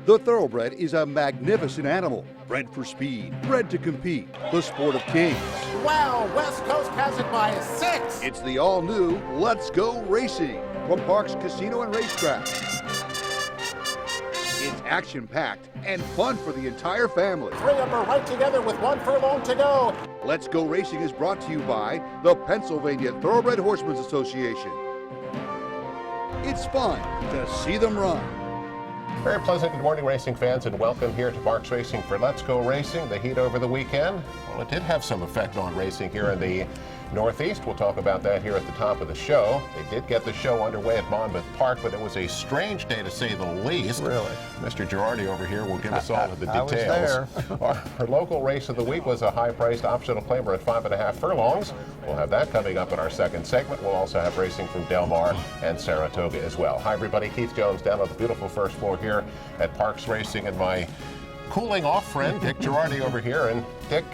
The Thoroughbred is a magnificent animal, bred for speed, bred to compete, the sport of kings. Wow, West Coast has it by 6. It's the all-new Let's Go Racing from Parks Casino and Racetrack. It's action-packed and fun for the entire family. 3 of them are right together with 1 furlong to go. Let's Go Racing is brought to you by the Pennsylvania Thoroughbred Horsemen's Association. It's fun to see them run. Very pleasant good morning, racing fans, and welcome here to Parks Racing for Let's Go Racing. The heat over the weekend, well, it did have some effect on racing here in the Northeast. We'll talk about that here at the top of the show. They did get the show underway at Monmouth Park, but it was a strange day to say the least. Really? Mr. Girardi over here will give us all of the details. I was there. Our local race of the week was a high-priced optional claimer at 5.5 furlongs. We'll have that coming up in our second segment. We'll also have racing from Del Mar and Saratoga as well. Hi, everybody. Keith Jones down on the beautiful first floor here at Parks Racing, and my cooling off friend Dick Girardi over here. And Dick,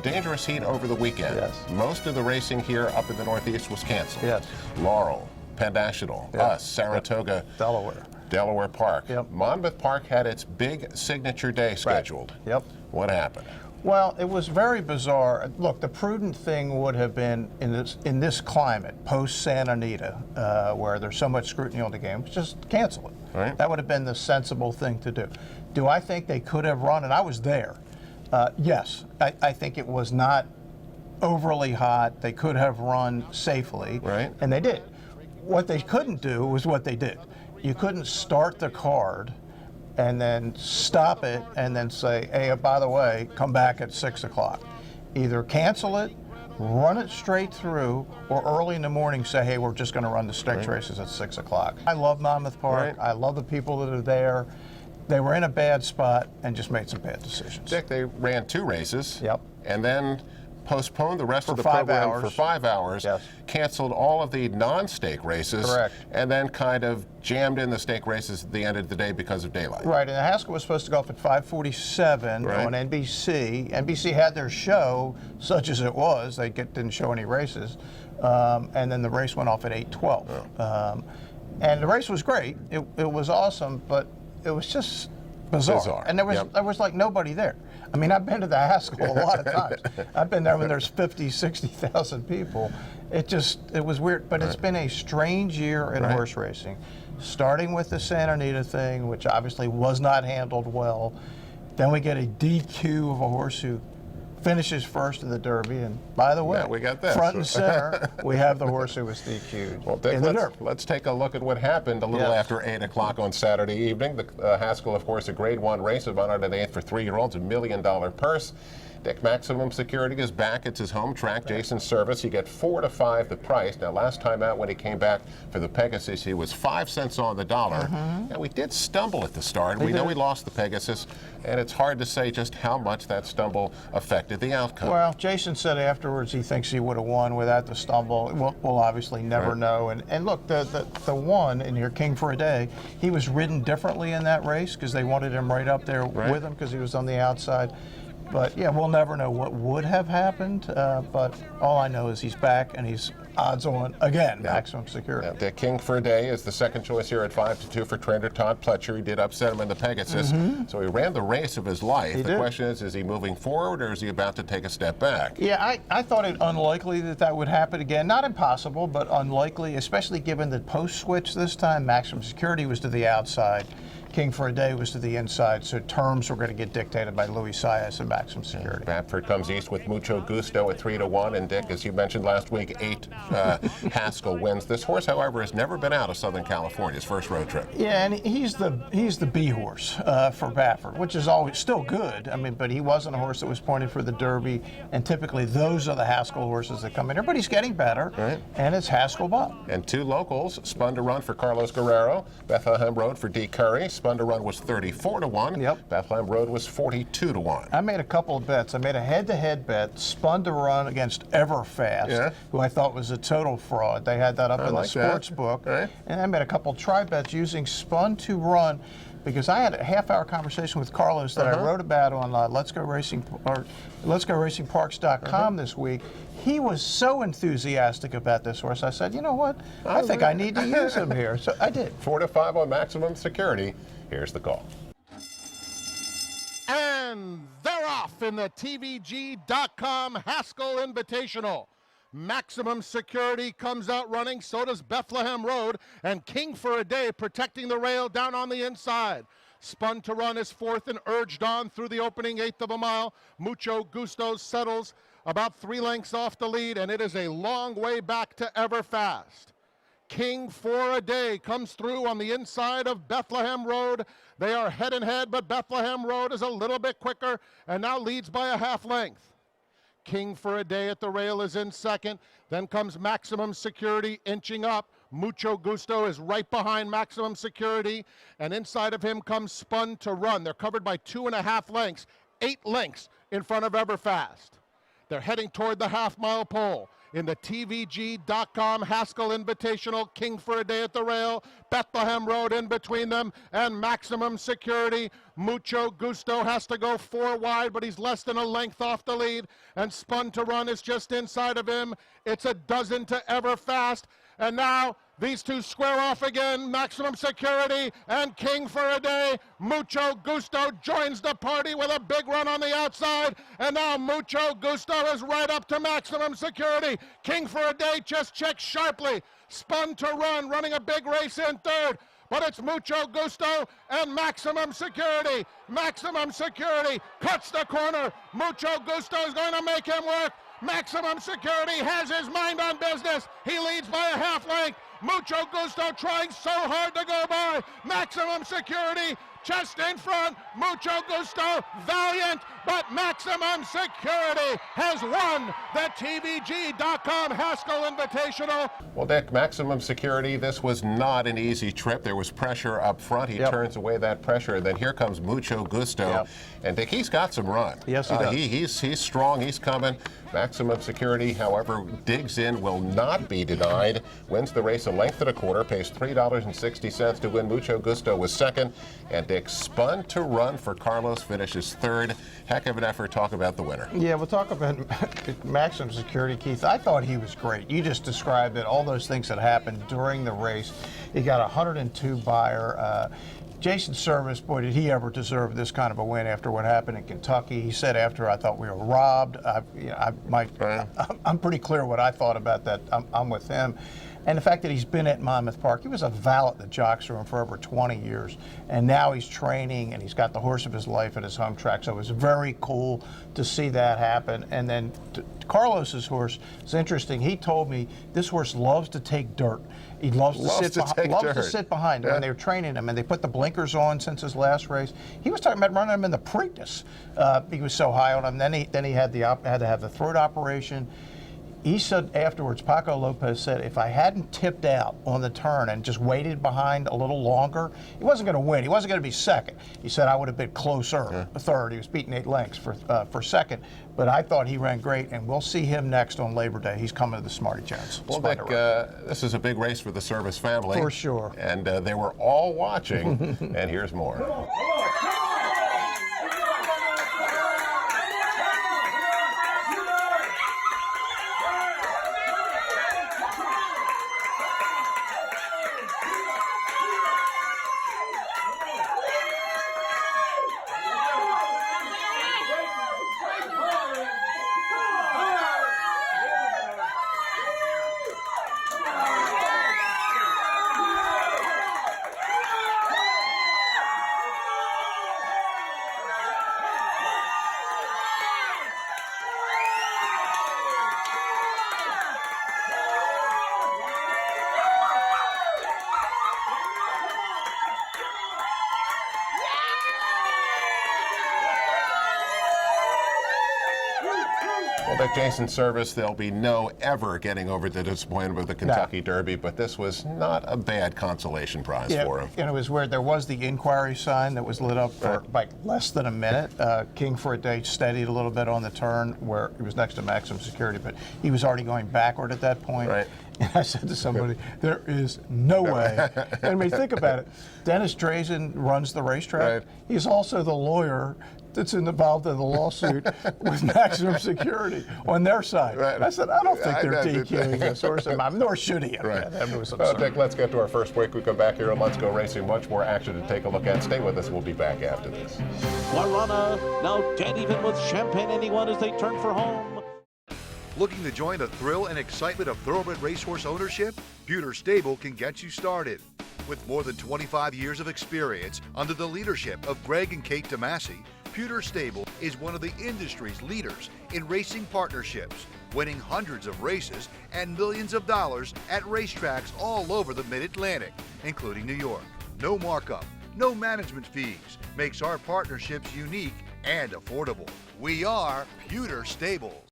dangerous heat over the weekend. Yes. Most of the racing here up in the Northeast was canceled. Yes. Laurel, Penn National, Yep. us, Saratoga, Delaware Park. Yep. Monmouth Park had its big signature day scheduled. Right. Yep. What happened? Well, it was very bizarre. Look, the prudent thing would have been in this climate, post Santa Anita, where there's so much scrutiny on the game, just cancel it. Right. That would have been the sensible thing to do. Do I think they could have run? And I was there. Yes, I think it was not overly hot. They could have run safely, Right. and they did. What they couldn't do was what they did. You couldn't start the card and then stop it and then say, hey, by the way, come back at 6 o'clock. Either cancel it, run it straight through, or early in the morning say, hey, we're just going to run the stakes races at 6 o'clock. I love Monmouth Park. Right. I love the people that are there. They were in a bad spot and just made some bad decisions. Dick, they ran 2 races. Yep. And then postponed the rest of the 5 program hours. for 5 hours, Yes. canceled all of the non-stake races, Correct. and then kind of jammed in the stake races at the end of the day because of daylight. Right, and the Haskell was supposed to go up at 5:47 Right. on NBC. NBC had their show, such as it was. They didn't show any races. And then the race went off at 8:12. And the race was great. It was awesome, but it was just bizarre. And there was like nobody there. I mean, I've been to the Haskell a lot of times. I've been there when there's 50, 60,000 people. It was weird, but it's been a strange year in horse racing, starting with the Santa Anita thing, which obviously was not handled well. Then we get a DQ of a horse who finishes first in the Derby, and by the way, Yeah, we got this. front and center, we have the horse who was DQ'd Well, Dick, in the Derby. let's take a look at what happened a little Yes. after 8 o'clock on Saturday evening. The Haskell, of course, a Grade 1 race of honor to the 8th for 3-year-olds, $1 million purse. Dick, Maximum Security is back. It's his home track, Jason's Service. You get 4 to 5 the price. Now, last time out when he came back for the Pegasus, he was 5 cents on the dollar. Now, we did stumble at the start. We know he lost the Pegasus, and it's hard to say just how much that stumble affected the outcome. Well, Jason said afterwards he thinks he would have won without the stumble. We'll obviously never know. And look, the one in here, King for a Day, he was ridden differently in that race because they wanted him right up there with him because he was on the outside. But yeah, we'll never know what would have happened. But all I know is he's back and he's odds on again, Maximum Security. Dick, King for a Day is the second choice here at 5-2 for trainer Todd Pletcher. He did upset him in the Pegasus, so he ran the race of his life. The question is he moving forward or is he about to take a step back? Yeah, I thought it unlikely that would happen again. Not impossible, but unlikely, especially given the post switch this time. Maximum Security was to the outside. King for a Day was to the inside, so terms were going to get dictated by Louis Saez and Maximum Security. Bradford comes east with Mucho Gusto at 3 to 1, and Dick, as you mentioned last week, 8 Haskell wins. This horse, however, has never been out of Southern California. His first road trip. Yeah, and he's the B horse for Bradford, which is always still good. I mean, but he wasn't a horse that was pointed for the Derby, and typically those are the Haskell horses that come in. Everybody's getting better, and it's Haskell Bob. And 2 locals spun to run for Carlos Guerrero. Bethlehem Road for D. Curry. Spun to run was 34 to 1. Yep. Bethlehem Road was 42 to 1. I made a couple of bets. I made a head-to-head bet, spun to run against Everfast, who I thought was a total fraud. They had that up in the sports book. And I made a couple of try bets using spun to run because I had a half-hour conversation with Carlos that I wrote about on Let's Go Racing or Let'sGoRacingParks.com this week. He was so enthusiastic about this horse. I said, you know what? I think I need to use him here. So I did. 4 to 5 on Maximum Security. Here's the call. And they're off in the TVG.com Haskell Invitational. Maximum Security comes out running, so does Bethlehem Road, and King for a Day protecting the rail down on the inside. Spun to Run is fourth and urged on through the opening eighth of a mile. Mucho Gusto settles about 3 lengths off the lead, and it is a long way back to Everfast. King for a Day comes through on the inside of Bethlehem Road. They are head and head, but Bethlehem Road is a little bit quicker and now leads by a half length. King for a Day at the rail is in second. Then comes Maximum Security inching up. Mucho Gusto is right behind Maximum Security, and inside of him comes Spun to Run. They're covered by 2.5 lengths, 8 lengths in front of Everfast. They're heading toward the half-mile pole. In the TVG.com Haskell Invitational, King for a Day at the rail, Bethlehem Road in between them, and Maximum Security. Mucho Gusto has to go 4 wide, but he's less than a length off the lead, and Spun to Run is just inside of him. It's a dozen to Everfast, and now these two square off again. Maximum Security and King for a Day. Mucho Gusto joins the party with a big run on the outside. And now Mucho Gusto is right up to Maximum Security. King for a Day just checks sharply. Spun to Run, running a big race in third. But it's Mucho Gusto and Maximum Security. Maximum Security cuts the corner. Mucho Gusto is going to make him work. Maximum Security has his mind on business. He leads by a half length. Mucho Gusto trying so hard to go by. Maximum Security just in front. Mucho Gusto valiant, but Maximum Security has won the TVG.com Haskell Invitational. Well, Dick, Maximum Security, this was not an easy trip. There was pressure up front. He turns away that pressure. Then here comes Mucho Gusto. And Dick, he's got some run. Yes, he does. He's strong. He's coming. Maximum Security, however, digs in, will not be denied. Wins the race a length and a quarter, pays $3.60 to win. Mucho Gusto was second. And Dick, Spun to Run for Carlos finishes third. Heck of an effort. Talk about the winner. Yeah, we'll talk about Maximum Security, Keith. I thought he was great. You just described it, all those things that happened during the race. He got a 102 buyer. Jason Service, boy, did he ever deserve this kind of a win after what happened in Kentucky. He said after, I thought we were robbed. I'm pretty clear what I thought about that. I'm with him. And the fact that he's been at Monmouth Park, he was a valet at the Jocks Room for over 20 years. And now he's training, and he's got the horse of his life at his home track. So it was very cool to see that happen. And then Carlos's horse is interesting. He told me this horse loves to take dirt. He loves to sit behind. When they were training him, and they put the blinkers on since his last race. He was talking about running him in the Preakness. He was so high on him. Then he had to have the throat operation. He said afterwards, Paco Lopez said, if I hadn't tipped out on the turn and just waited behind a little longer, he wasn't going to win. He wasn't going to be second. He said I would have been closer, third. He was beating 8 lengths for second. But I thought he ran great, and we'll see him next on Labor Day. He's coming to the Smarty Chance. Well, Dick, this is a big race for the Service family. For sure. And they were all watching, and here's more. Well, Dick, Jason Service, there'll be no ever getting over the disappointment of the Kentucky Derby, but this was not a bad consolation prize for him. And it was where there was the inquiry sign that was lit up for like less than a minute. King for a Day steadied a little bit on the turn where he was next to Maximum Security, but he was already going backward at that point. And I said to somebody, there is no way. And I mean, think about it. Dennis Drazen runs the racetrack. Right. He's also the lawyer that's involved in the lawsuit with Maximum Security on their side. Right. I said, I don't think they're I- DQing this horse, nor should he. Right. That was Well, absurd. Dick, let's get to our first break. We come back here on Let's Go Racing. Much more action to take a look at. Stay with us. We'll be back after this. Guarana now dead even with Champagne Anyone as they turn for home. Looking to join the thrill and excitement of thoroughbred racehorse ownership? Pewter Stable can get you started. With more than 25 years of experience under the leadership of Greg and Kate DeMasi, Pewter Stable is one of the industry's leaders in racing partnerships, winning hundreds of races and millions of dollars at racetracks all over the Mid-Atlantic, including New York. No markup, no management fees makes our partnerships unique and affordable. We are Pewter Stable.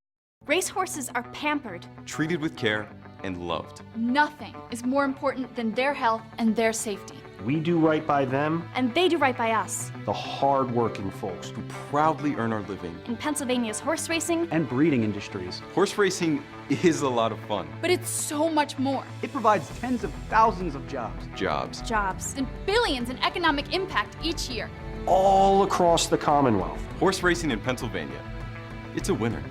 Racehorses are pampered. Treated with care and loved. Nothing is more important than their health and their safety. We do right by them, And they do right by us. the hard-working folks Who proudly earn our living. In Pennsylvania's horse racing, and breeding industries. Horse racing is a lot of fun. but it's so much more. It provides tens of thousands of jobs Jobs and billions in economic impact each year. all across the Commonwealth. Horse racing in Pennsylvania. It's a winner.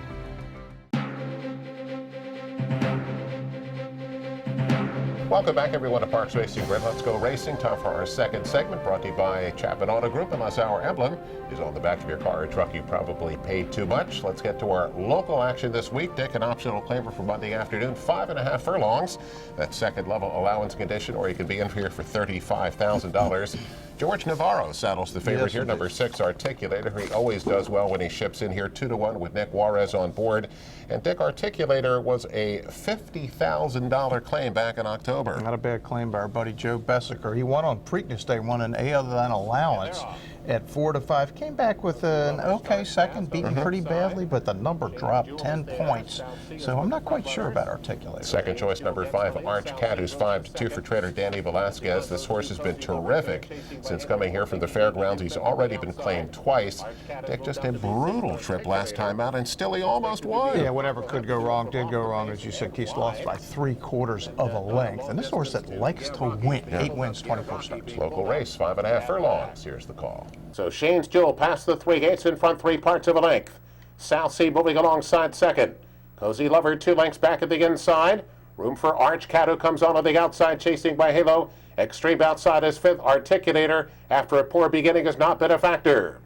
Welcome back, everyone, to Parks Racing Grid. Let's Go Racing. Time for our second segment, brought to you by Chapman Auto Group. Unless our emblem is on the back of your car or truck, you probably paid too much. Let's get to our local action this week. Dick, an optional claimer for Monday afternoon, 5.5 furlongs. That second level allowance condition, or you can be in here for $35,000. George Navarro saddles the favorite here, number 6, Articulator. He always does well when he ships in here, 2-1 with Nick Juarez on board. And Dick, Articulator was a $50,000 claim back in October. Not a bad claim by our buddy Joe Bessaker. He won on Preakness Day, won an A other than allowance at 4-5. Came back with an okay second, beaten pretty badly, but the number dropped 10 points. So I'm not quite sure about Articulator. Second choice, number 5, Arch Cat, who's 5-2 for trainer Danny Velasquez. This horse has been terrific since coming here from the fairgrounds. He's already been claimed twice. Dick, just a brutal trip last time out, and still he almost won. Yeah, whatever could go wrong did go wrong. As you said, Keith's lost by 3/4 of a length. And this horse that likes to win, 8 wins, 24 starts. Local race, 5.5 furlongs. Here's the call. So Shane's Jewel past the 3 gates in front, 3/4 of a length. South Sea moving alongside second. Cozy Lover 2 lengths back at the inside. Room for Arch Cat, who comes on the outside, chasing by Halo. Extreme outside is 5th. Articulator, after a poor beginning, has not been a factor.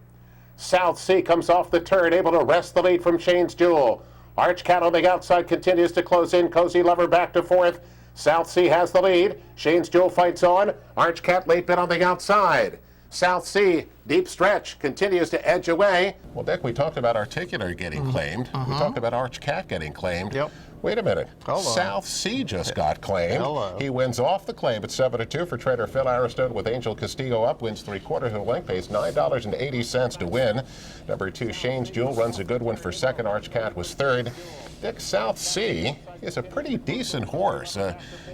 South Sea comes off the turn, able to wrest the lead from Shane's Jewel. Arch Cat on the outside continues to close in. Cozy Lover back to 4th. South Sea has the lead. Shane's Jewel fights on. Arch Cat late bit on the outside. South Sea, deep stretch, continues to edge away. Well, Dick, we talked about Articulator getting claimed. We talked about Arch Cat getting claimed. Yep. Wait a minute. Hello. South Sea just got claimed. Hello. He wins off the claim at 7-2 for trader Phil Aristone with Angel Castillo up, wins 3/4 of a length, pays $9.80 to win. Number 2, Shane's Jewel runs a good one for second. Arch Cat was 3rd. Dick, South Sea is a pretty decent horse.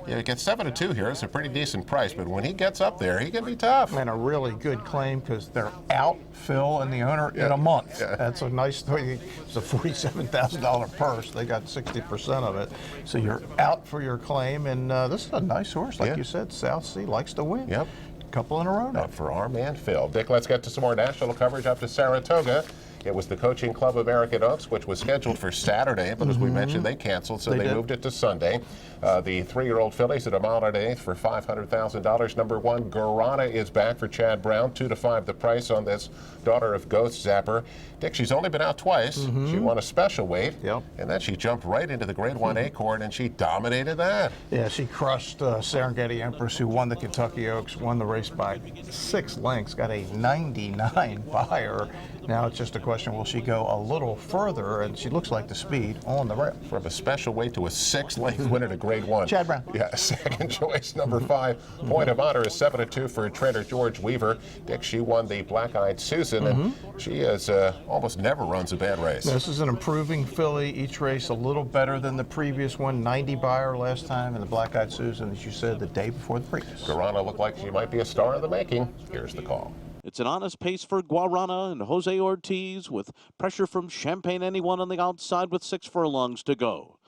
You get 7-2 here. It's a pretty decent price, but when he gets up there, he can be tough. And a really good claim because they're out, Phil and the owner, in a month. Yeah. That's a nice thing. It's a $47,000 purse. They got 60% of it. So you're out for your claim, and this is a nice horse. Like Yeah. you said, South Sea likes to win. Yep. Couple in a row now. Up for our man Phil. Dick, let's get to some more national coverage up to Saratoga. It was the Coaching Club of American Oaks, which was scheduled for Saturday, but as we mentioned, they canceled, so they did. moved it to Sunday. The 3-year-old fillies at a mile and an eighth for $500,000. Number 1, Guarana is back for Chad Brown, 2-5 the price on this daughter of Ghost Zapper. Dick, she's only been out twice. She won a special weight, Yep. and then she jumped right into the Grade 1 Acorn, and she dominated that. Yeah, she crushed Serengeti Empress, who won the Kentucky Oaks, won the race by 6 lengths, got a 99 buyer. Now it's just a question, will she go a little further? And she looks like the speed on the rail. From a special weight to a 6-length winner to Grade 1. Chad Brown. Yeah, second choice, number 5. Point of Honor is 7-2 for trainer George Weaver. Dick, she won the Black-Eyed Susan, and she has almost never runs a bad race. This is an improving filly. Each race a little better than the previous one. 90 buyer last time, and the Black-Eyed Susan, as you said, the day before the Preakness. Guarana looked like she might be a star in the making. Here's the call. It's an honest pace for Guarana and Jose Ortiz with pressure from Champagne Anyone on the outside with 6 furlongs to go.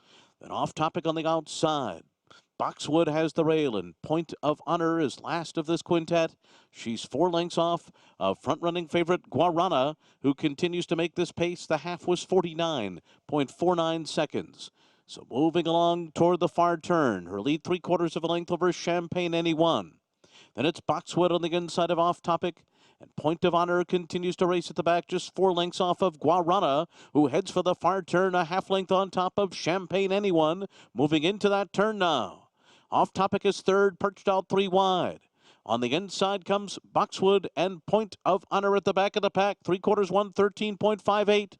Then off topic on the outside. Boxwood has the rail, and Point of Honor is last of this quintet. She's 4 lengths off of front-running favorite Guarana, who continues to make this pace. The half was 49.49 seconds. So moving along toward the far turn, her lead 3/4 of a length over Champagne Anyone. Then it's Boxwood on the inside of Off Topic. And Point of Honor continues to race at the back, just 4 lengths off of Guarana, who heads for the far turn, a half length on top of Champagne Anyone. Moving into that turn now. Off Topic is third, perched out 3 wide. On the inside comes Boxwood and Point of Honor at the back of the pack. 3/4 113.58.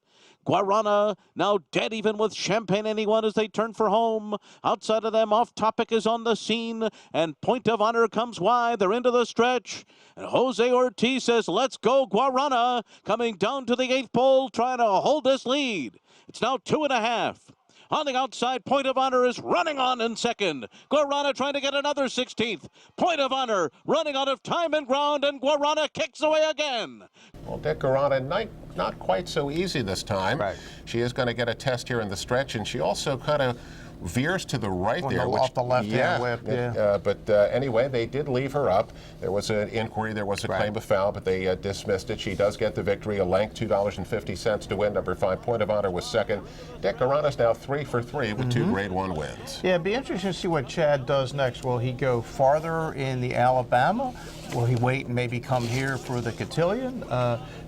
Guarana now dead even with Champagne Anyone as they turn for home. Outside of them, Off Topic is on the scene, and Point of Honor comes wide. They're into the stretch, and Jose Ortiz says, "Let's go, Guarana," coming down to the 8th pole, trying to hold this lead. It's now 2.5. On the outside, Point of Honor is running on in second. Guarana trying to get another 16th. Point of Honor running out of time and ground, and Guarana kicks away again. Well, Dick, Guarana not quite so easy this time. Right. She is going to get a test here in the stretch, and she also kind of veers to the right there. Off the left-hand whip, yeah. But anyway, they did leave her up. There was an inquiry, there was a claim of foul, but they dismissed it. She does get the victory, a length, $2.50 to win. Number 5, Point of Honor was second. Dick, Guarana's now 3 for 3 with 2 Grade 1 wins. Yeah, it'd be interesting to see what Chad does next. Will he go farther in the Alabama? Will he wait and maybe come here for the cotillion?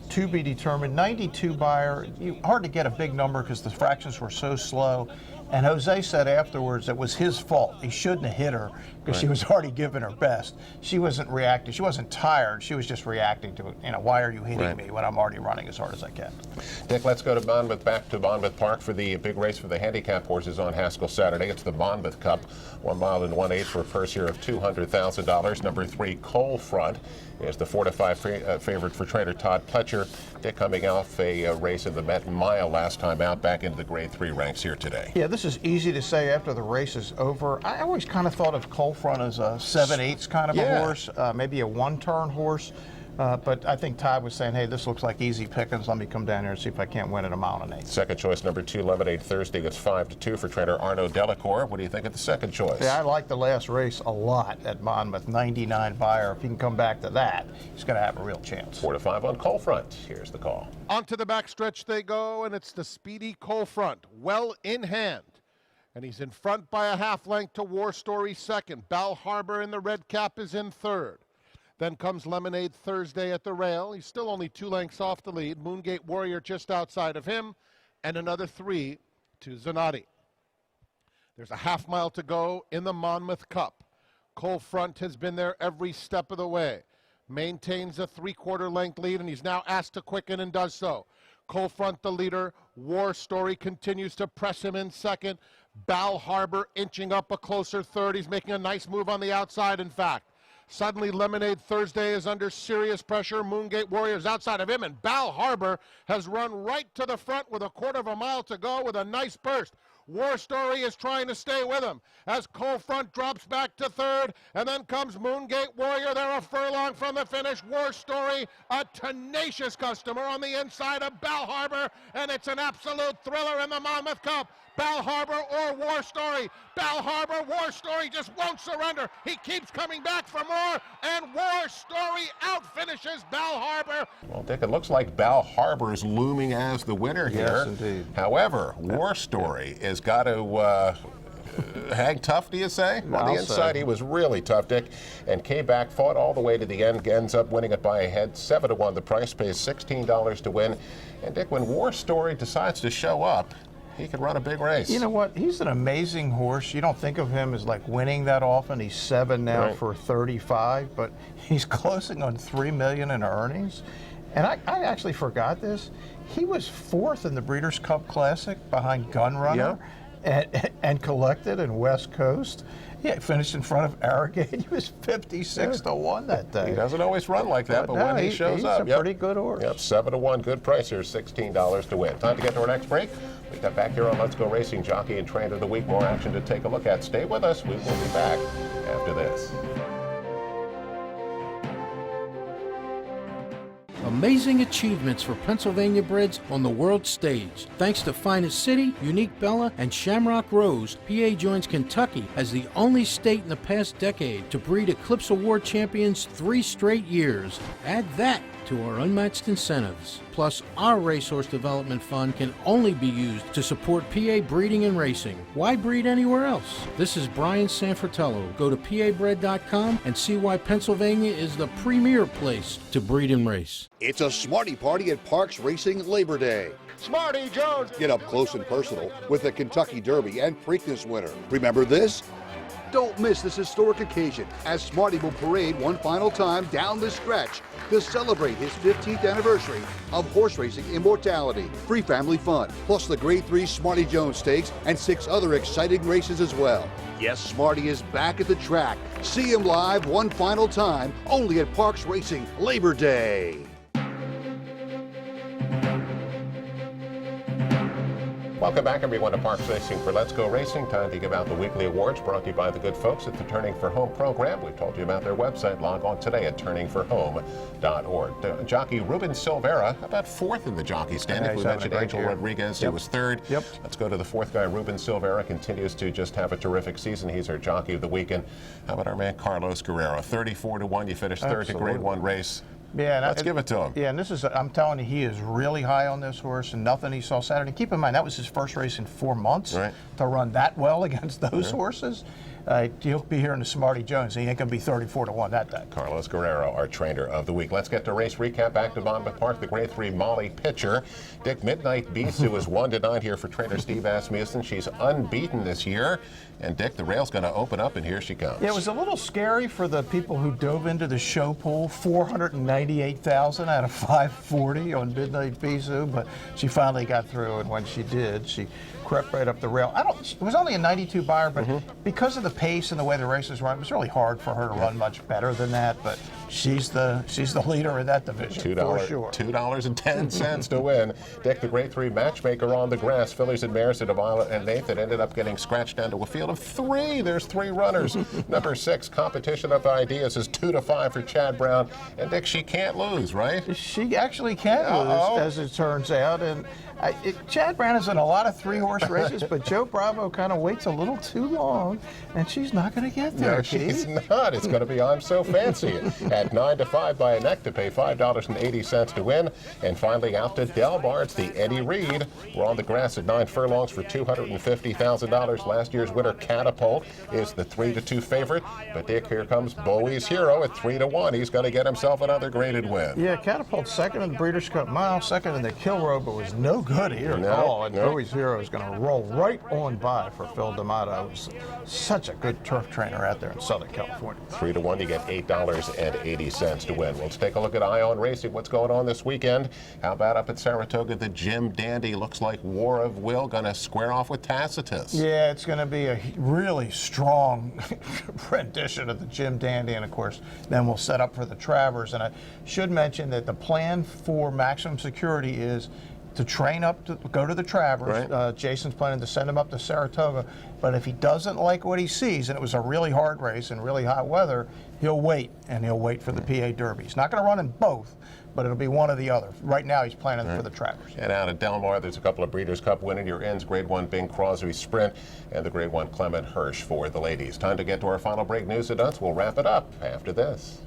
To be determined. 92 buyer. Hard to get a big number because the fractions were so slow. And Jose said afterwards it was his fault. He shouldn't have hit her because she was already giving her best. She wasn't reacting. She wasn't tired. She was just reacting to, why are you hitting me when I'm already running as hard as I can? Dick, let's go to Monmouth, back to Monmouth Park for the big race for the handicap horses on Haskell Saturday. It's the Monmouth Cup, 1 mile and 1/8 for a purse here of $200,000. Number 3, Coal Front, is the 4-5 favorite for trainer Todd Pletcher. Dick coming off a race in the Met Mile last time out, back into the Grade 3 ranks here today. Yeah, this is easy to say after the race is over. I always kind of thought of Coal Front as a 7/8 kind of a horse, maybe a 1-turn horse. But I think Todd was saying, hey, this looks like easy pickings. Let me come down here and see if I can't win at 1 mile and 1/8. Second choice, number 2, Lemonade Thursday. It's 5-2 for trainer Arnaud Delacour. What do you think of the second choice? Yeah, I like the last race a lot at Monmouth. 99 buyer. If he can come back to that, he's going to have a real chance. 4-5 on Coal Front. Here's the call. Onto the backstretch they go, and it's the speedy Coal Front, well in hand. And he's in front by a half length to War Story second. Bal Harbor in the red cap is in third. Then comes Lemonade Thursday at the rail. He's still only 2 lengths off the lead. Moongate Warrior just outside of him, and another 3 to Zanotti. There's a half mile to go in the Monmouth Cup. Coal Front has been there every step of the way. Maintains a 3/4 length lead, and he's now asked to quicken and does so. Coal Front the leader. War Story continues to press him in second. Bal Harbor inching up a closer third. He's making a nice move on the outside, in fact. Suddenly, Lemonade Thursday is under serious pressure. Moongate Warriors outside of him, and Bal Harbor has run right to the front with a 1/4 mile to go with a nice burst. War Story is trying to stay with him as Coal Front drops back to third, and then comes Moongate Warrior. They're a furlong from the finish. War Story, a tenacious customer on the inside of Bal Harbor, and it's an absolute thriller in the Monmouth Cup. Bal Harbor or War Story. Bal Harbor, War Story just won't surrender. He keeps coming back for more, and War Story outfinishes Bal Harbor. Well, Dick, it looks like Bal Harbor is looming as the winner here. Yes, indeed. However, War Story has got to hang tough, do you say? On the inside, he was really tough, Dick, and came back, fought all the way to the end, ends up winning it by a head. 7-1. The price pays $16 to win. And Dick, when War Story decides to show up, he could run a big race. You know what? He's an amazing horse. You don't think of him as like winning that often. He's 7 now for 35, but he's closing on $3 million in earnings. And I actually forgot this. He was 4th in the Breeders' Cup Classic behind Gunrunner and Collected and West Coast. Yeah, he finished in front of Arrogate. He was 56-1 that day. He doesn't always run like that, but no, when he shows up, he's a pretty good horse. Yep, 7-1, good price here, $16 to win. Time to get to our next break. We got back here on Let's Go Racing, Jockey and Trainer of the Week. More action to take a look at. Stay with us. We will be back after this. Amazing achievements for Pennsylvania breds on the world stage. Thanks to Finest City, Unique Bella, and Shamrock Rose, PA joins Kentucky as the only state in the past decade to breed Eclipse Award champions 3 straight years. Add that to our unmatched incentives. Plus, our Racehorse Development Fund can only be used to support PA breeding and racing. Why breed anywhere else? This is Brian Sanfratello. Go to pabred.com and see why Pennsylvania is the premier place to breed and race. It's a Smarty Party at Parks Racing Labor Day. Smarty Jones. Get up close and personal with the Kentucky Derby and Preakness winner. Remember this? Don't miss this historic occasion as Smarty will parade one final time down the stretch to celebrate his 15th anniversary of horse racing immortality. Free family fun, plus the Grade 3 Smarty Jones Stakes and 6 other exciting races as well. Yes, Smarty is back at the track. See him live one final time, only at Parks Racing Labor Day. Welcome back, everyone, to Parks Racing for Let's Go Racing. Time to give out the weekly awards brought to you by the good folks at the Turning for Home program. We've told you about their website. Log on today at turningforhome.org. Jockey Ruben Silvera, about 4th in the jockey standing. We mentioned Angel Rodriguez. He was 3rd. Yep. Let's go to the 4th guy. Ruben Silvera continues to just have a terrific season. He's our jockey of the weekend. How about our man Carlos Guerrero? 34-1. You finished 3rd in Grade 1 race. Yeah, let's give it to him. Yeah, and this is, I'm telling you, he is really high on this horse, and nothing he saw Saturday. Keep in mind, that was his first race in 4 months. Right. To run that well against those horses. He'll be here in the Smarty Jones. He ain't going to be 34-1 that day. Carlos Guerrero, our trainer of the week. Let's get to race recap. Back to Monmouth Park, the Grade 3 Molly Pitcher. Dick, Midnight Beast, who is 1-9 here for trainer Steve Asmussen. She's unbeaten this year. And Dick, the rail's going to open up, and here she comes. Yeah, it was a little scary for the people who dove into the show pool. 498,000 out of 540 on Midnight Bisou, but she finally got through, and when she did, she crept right up the rail. It was only a 92 buyer, but because of the pace and the way the races run, it was really hard for her to run much better than that. But she's the leader in that division for sure. $2.10 to win. Dick, the Grade 3 matchmaker on the grass. Fillies and mares at a mile and an eighth that ended up getting scratched down to a field of 3. There's 3 runners. Number 6, Competition of Ideas, is 2-5 for Chad Brown. And Dick, she can't lose, right? She actually can lose, as it turns out. And Chad Brown is in a lot of 3-horse races, but Joe Bravo kind of waits a little too long, and she's not going to get there. No, she's not. It's going to be I'm So Fancy at 9-5 by a neck to pay $5.80 to win. And finally out to Del Mar, it's the Eddie Reed. We're on the grass at 9 furlongs for $250,000. Last year's winner, Catapult, is the 3-2 favorite. But Dick, here comes Bowie's Hero at 3-1. He's going to get himself another graded win. Yeah, Catapult's 2nd in the Breeders' Cup Mile, 2nd in the Kilroe, but was no good here at all. And Bowie's Hero is going to roll right on by for Phil D'Amato. Such a good turf trainer out there in Southern California. 3-1, you get $8.80 to win. Let's take a look at Ion Racing. What's going on this weekend? How about up at Saratoga, the Jim Dandy? Looks like War of Will going to square off with Tacitus. Yeah, it's going to be a really strong rendition of the Jim Dandy, and of course, then we'll set up for the Travers. And I should mention that the plan for Maximum Security is to train up to go to the Travers. Right. Jason's planning to send him up to Saratoga, but if he doesn't like what he sees, and it was a really hard race in really hot weather, he'll wait, and he'll wait for the PA Derby. He's not going to run in both, but it'll be one or the other. Right now, he's planning for the Travers. And out at Del Mar, there's a couple of Breeders' Cup winning. Your ends, Grade 1 Bing Crosby Sprint, and the Grade 1 Clement Hirsch for the ladies. Time to get to our final break news and notes. We'll wrap it up after this.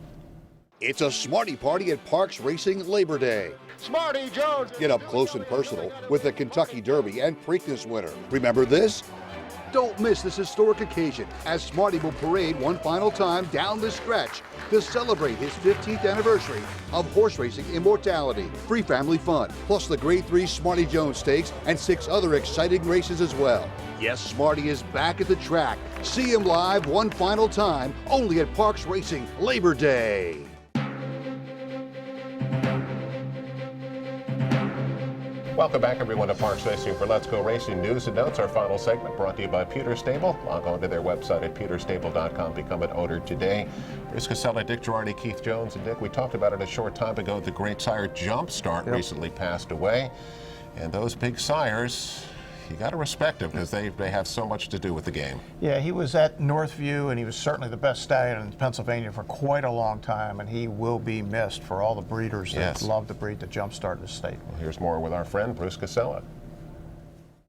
It's a Smarty Party at Parks Racing Labor Day. Smarty Jones. Get up close and personal with the Kentucky Derby and Preakness winner. Remember this? Don't miss this historic occasion as Smarty will parade one final time down the stretch to celebrate his 15th anniversary of horse racing immortality. Free family fun, plus the Grade 3 Smarty Jones Stakes and 6 other exciting races as well. Yes, Smarty is back at the track. See him live one final time, only at Parks Racing Labor Day. Welcome back, everyone, to Parks Racing for Let's Go Racing News and Notes. Our final segment brought to you by Pewter Stable. Log on to their website at pewterstable.com. Become an owner today. Chris Casella, Dick Girardi, Keith Jones. And Dick, we talked about it a short time ago. The great sire Jumpstart recently passed away. And those big sires, you got to respect them because they have so much to do with the game. Yeah, he was at Northview, and he was certainly the best stallion in Pennsylvania for quite a long time, and he will be missed for all the breeders that love to breed the Jumpstart in the state. Well, here's more with our friend Bruce Casella.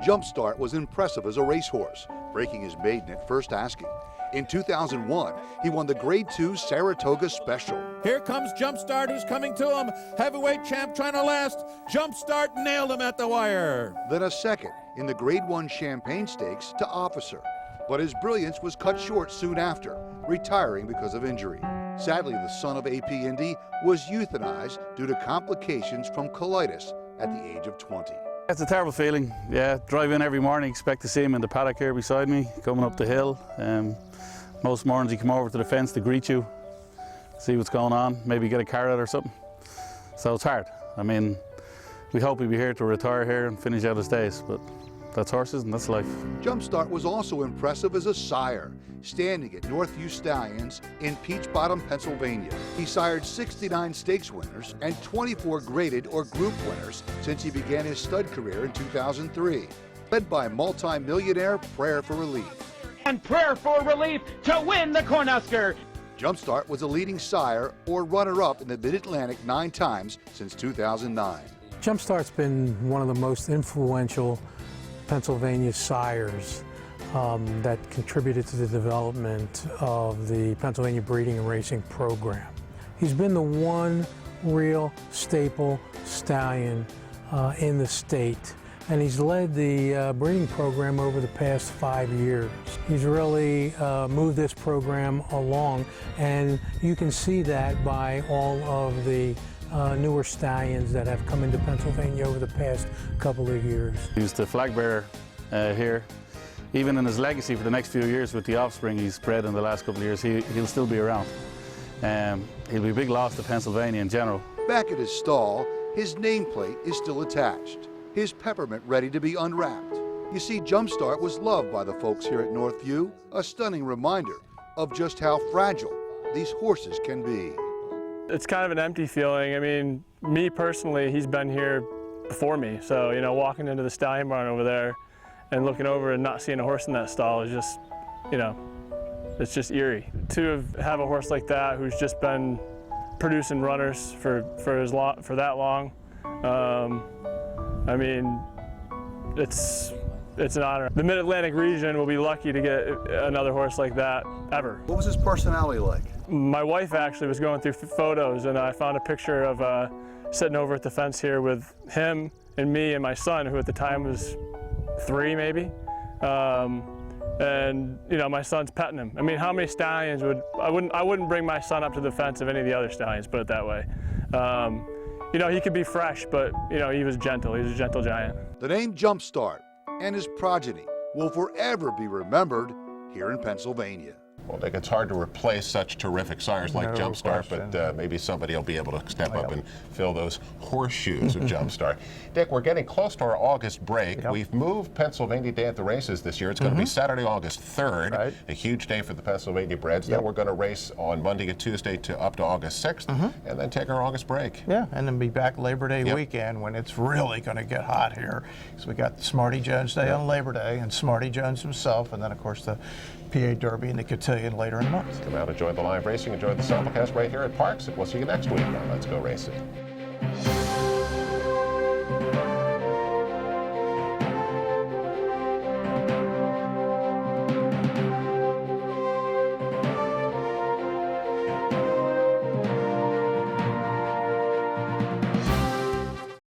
Jumpstart was impressive as a racehorse, breaking his maiden at first asking. In 2001, he won the Grade 2 Saratoga Special. Here comes Jumpstart, who's coming to him. Heavyweight champ trying to last. Jumpstart nailed him at the wire. Then a second in the Grade 1 Champagne Stakes to Officer. But his brilliance was cut short soon after, retiring because of injury. Sadly, the son of AP Indy was euthanized due to complications from colitis at the age of 20. It's a terrible feeling. Yeah, drive in every morning, expect to see him in the paddock here beside me, coming up the hill. Most mornings he come over to the fence to greet you, see what's going on, maybe get a carrot or something. So it's hard. I mean, we hope he'll be here to retire here and finish out his days, but that's horses and that's life. Jumpstart was also impressive as a sire, standing at Northview Stallions in Peach Bottom, Pennsylvania. He sired 69 stakes winners and 24 graded or group winners since he began his stud career in 2003, led by multi-millionaire Prayer for Relief. And Prayer for Relief to win the Cornhusker. Jumpstart was a leading sire or runner-up in the Mid-Atlantic 9 times since 2009. Jumpstart's been one of the most influential Pennsylvania sires that contributed to the development of the Pennsylvania breeding and racing program. He's been the one real staple stallion in the state, and he's led the breeding program over the past 5 years. He's really moved this program along, and you can see that by all of the newer stallions that have come into Pennsylvania over the past couple of years. He's the flag bearer here. Even in his legacy for the next few years with the offspring he's bred in the last couple of years, he'll still be around. He'll be a big loss to Pennsylvania in general. Back at his stall, his nameplate is still attached, his peppermint ready to be unwrapped. You see, Jumpstart was loved by the folks here at Northview, a stunning reminder of just how fragile these horses can be. It's kind of an empty feeling. I mean, me personally, he's been here before me. So, you know, walking into the stallion barn over there and looking over and not seeing a horse in that stall is just, you know, it's just eerie. To have a horse like that who's just been producing runners for that long, I mean, it's an honor. The Mid-Atlantic region will be lucky to get another horse like that ever. What was his personality like? My wife actually was going through photos, and I found a picture of sitting over at the fence here with him and me and my son, who at the time was 3 maybe. And you know, my son's petting him. I mean, how many stallions I wouldn't bring my son up to the fence of any of the other stallions, put it that way. You know, he could be fresh, but you know, he was gentle. He was a gentle giant. The name Jumpstart and his progeny will forever be remembered here in Pennsylvania. Well, Dick, it's hard to replace such terrific sires like Jumpstart, but maybe somebody will be able to step up and fill those horseshoes of Jumpstart. Dick, we're getting close to our August break. We've moved Pennsylvania Day at the races this year. It's going to be Saturday, August 3rd, a huge day for the Pennsylvania breds. Then we're going to race on Monday and Tuesday up to August 6th, and then take our August break. Yeah, and then be back Labor Day weekend when it's really going to get hot here. So we got Smarty Jones Day on Labor Day, and Smarty Jones himself, and then of course the PA Derby and the Cotillion later in the month. Come out, enjoy the live racing, enjoy the simulcast right here at Parks, and we'll see you next week on Let's Go Racing.